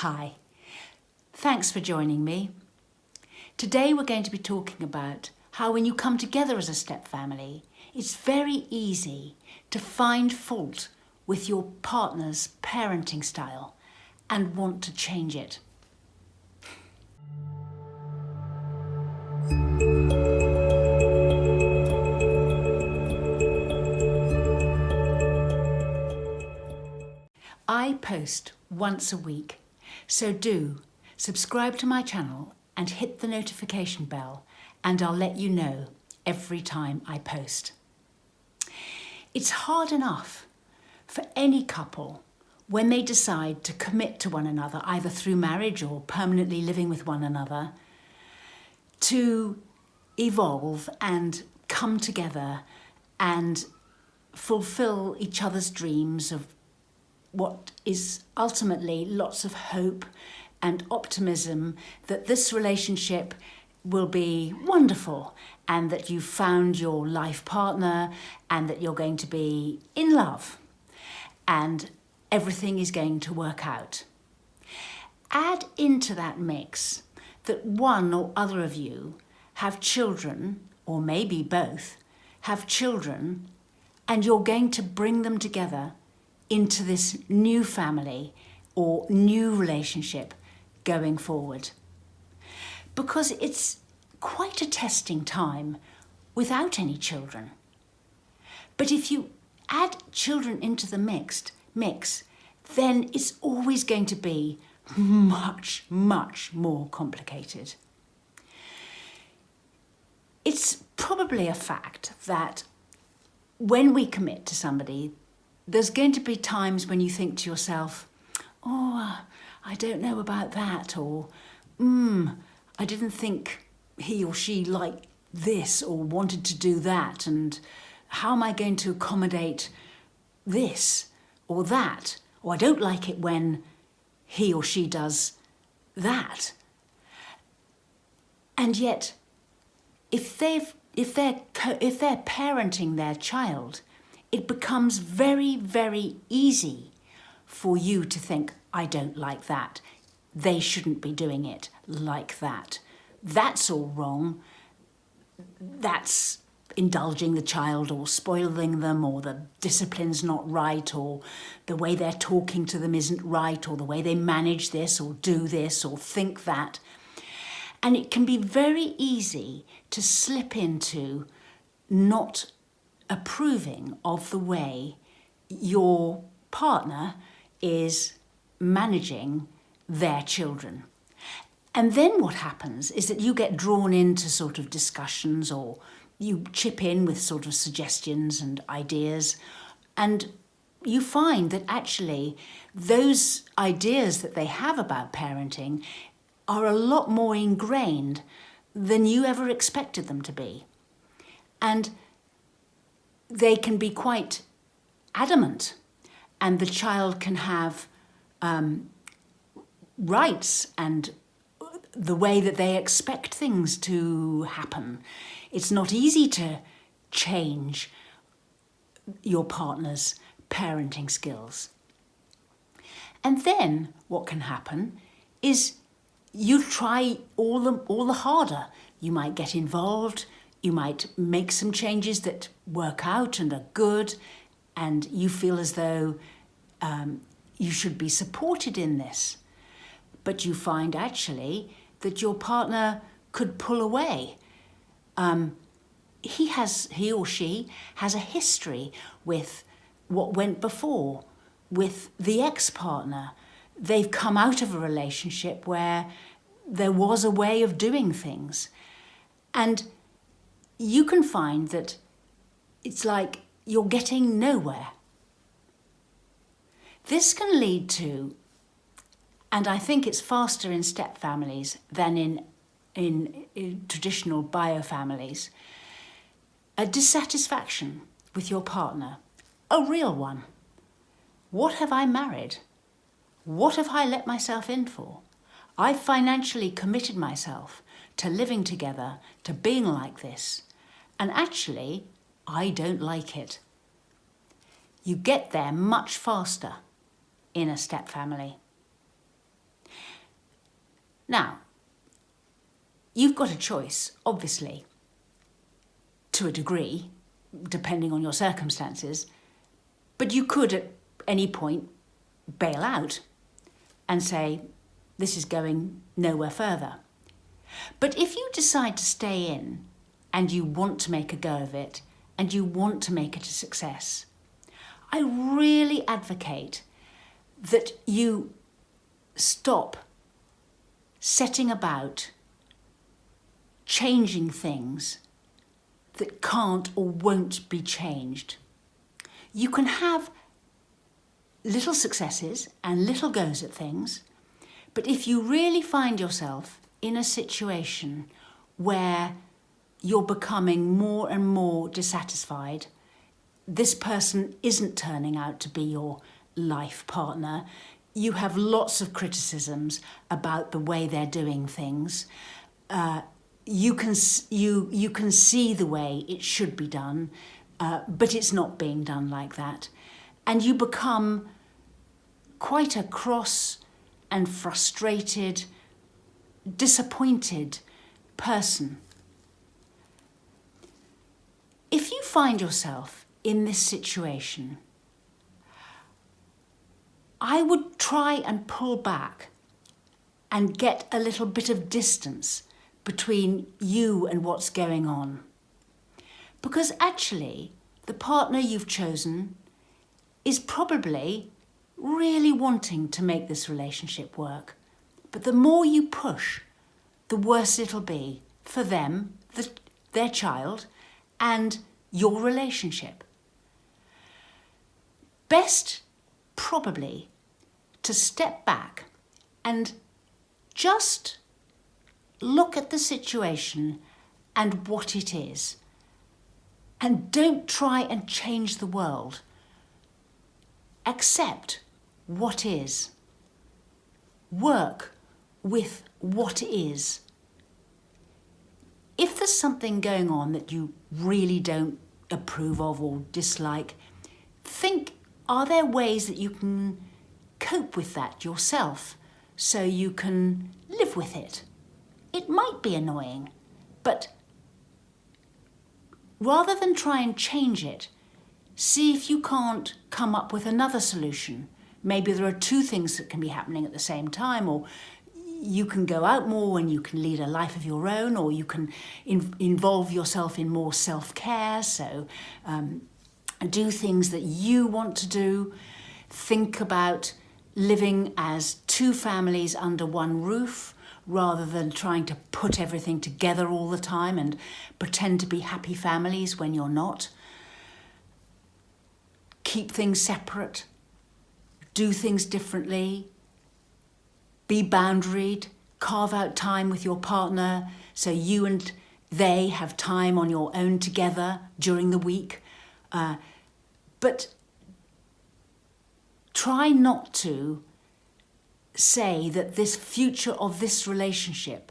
Hi, thanks for joining me. Today we're going to be talking about how when you come together as a step family, it's very easy to find fault with your partner's parenting style and want to change it. I post once a week, so do subscribe to my channel and hit the notification bell, and I'll let you know every time I post. It's hard enough for any couple when they decide to commit to one another, either through marriage or permanently living with one another, to evolve and come together and fulfill each other's dreams of what is ultimately lots of hope and optimism that this relationship will be wonderful and that you've found your life partner and that you're going to be in love and everything is going to work out. Add into that mix that one or other of you have children, or maybe both, have children, and you're going to bring them together into this new family or new relationship going forward. Because it's quite a testing time without any children. But if you add children into the mix, then it's always going to be much, much more complicated. It's probably a fact that when we commit to somebody, there's going to be times when you think to yourself, oh, I don't know about that, or I didn't think he or she liked this or wanted to do that, and how am I going to accommodate this or that? Or I don't like it when he or she does that. And yet, if they're parenting their child, it becomes very, very easy for you to think, I don't like that. They shouldn't be doing it like that. That's all wrong. That's indulging the child or spoiling them, or the discipline's not right, or the way they're talking to them isn't right, or the way they manage this or do this or think that. And it can be very easy to slip into not approving of the way your partner is managing their children. And then what happens is that you get drawn into sort of discussions, or you chip in with sort of suggestions and ideas, and you find that actually those ideas that they have about parenting are a lot more ingrained than you ever expected them to be. And they can be quite adamant, and the child can have rights and the way that they expect things to happen. It's not easy to change your partner's parenting skills. And then what can happen is you try all the harder. You might get involved, you might make some changes that work out and are good, and you feel as though you should be supported in this. But you find actually that your partner could pull away. He or she has a history with what went before, with the ex-partner. They've come out of a relationship where there was a way of doing things. And you can find that it's like you're getting nowhere. This can lead to, and I think it's faster in step families than in traditional bio families, a dissatisfaction with your partner, a real one. What have I married? What have I let myself in for? I financially committed myself to living together, to being like this, and actually, I don't like it. You get there much faster in a step family. Now, you've got a choice, obviously, to a degree, depending on your circumstances, but you could at any point bail out and say, this is going nowhere further. But if you decide to stay in and you want to make a go of it and you want to make it a success, I really advocate that you stop setting about changing things that can't or won't be changed. You can have little successes and little goes at things, but if you really find yourself in a situation where you're becoming more and more dissatisfied, this person isn't turning out to be your life partner, you have lots of criticisms about the way they're doing things, you can see the way it should be done, but it's not being done like that. And you become quite a cross and frustrated, disappointed person. If you find yourself in this situation, I would try and pull back and get a little bit of distance between you and what's going on. Because actually, the partner you've chosen is probably really wanting to make this relationship work. But the more you push, the worse it'll be for them, their child, and your relationship. Best probably to step back and just look at the situation and what it is. And don't try and change the world. Accept what is. Work with what is. If there's something going on that you really don't approve of or dislike, think, are there ways that you can cope with that yourself so you can live with it? It might be annoying, but rather than try and change it, see if you can't come up with another solution. Maybe there are two things that can be happening at the same time, or you can go out more and you can lead a life of your own, or you can involve yourself in more self-care, so do things that you want to do. Think about living as two families under one roof, rather than trying to put everything together all the time and pretend to be happy families when you're not. Keep things separate, do things differently, be boundaried, carve out time with your partner so you and they have time on your own together during the week. But try not to say that this future of this relationship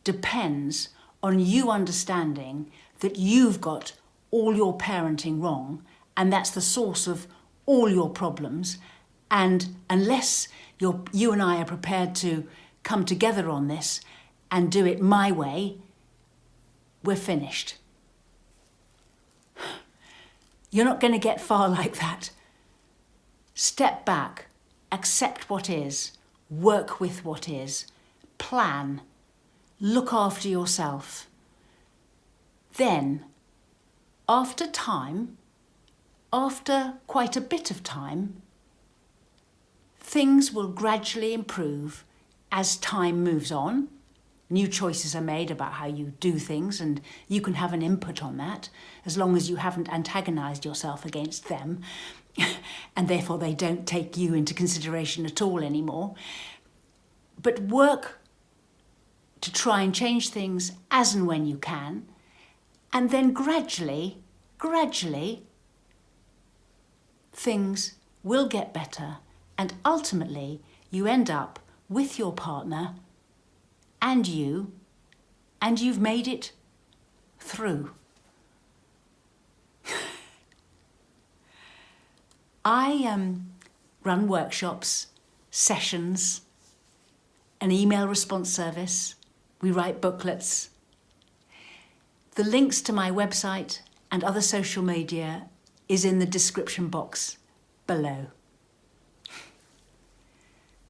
depends on you understanding that you've got all your parenting wrong and that's the source of all your problems. And unless you and I are prepared to come together on this and do it my way, we're finished. You're not going to get far like that. Step back, accept what is, work with what is, plan, look after yourself. Then, after time, after quite a bit of time, things will gradually improve as time moves on. New choices are made about how you do things, and you can have an input on that as long as you haven't antagonised yourself against them and therefore they don't take you into consideration at all anymore. But work to try and change things as and when you can, and then gradually, things will get better, and ultimately you end up with your partner and you've made it through. I run workshops, sessions, an email response service. We write booklets. The links to my website and other social media is in the description box below.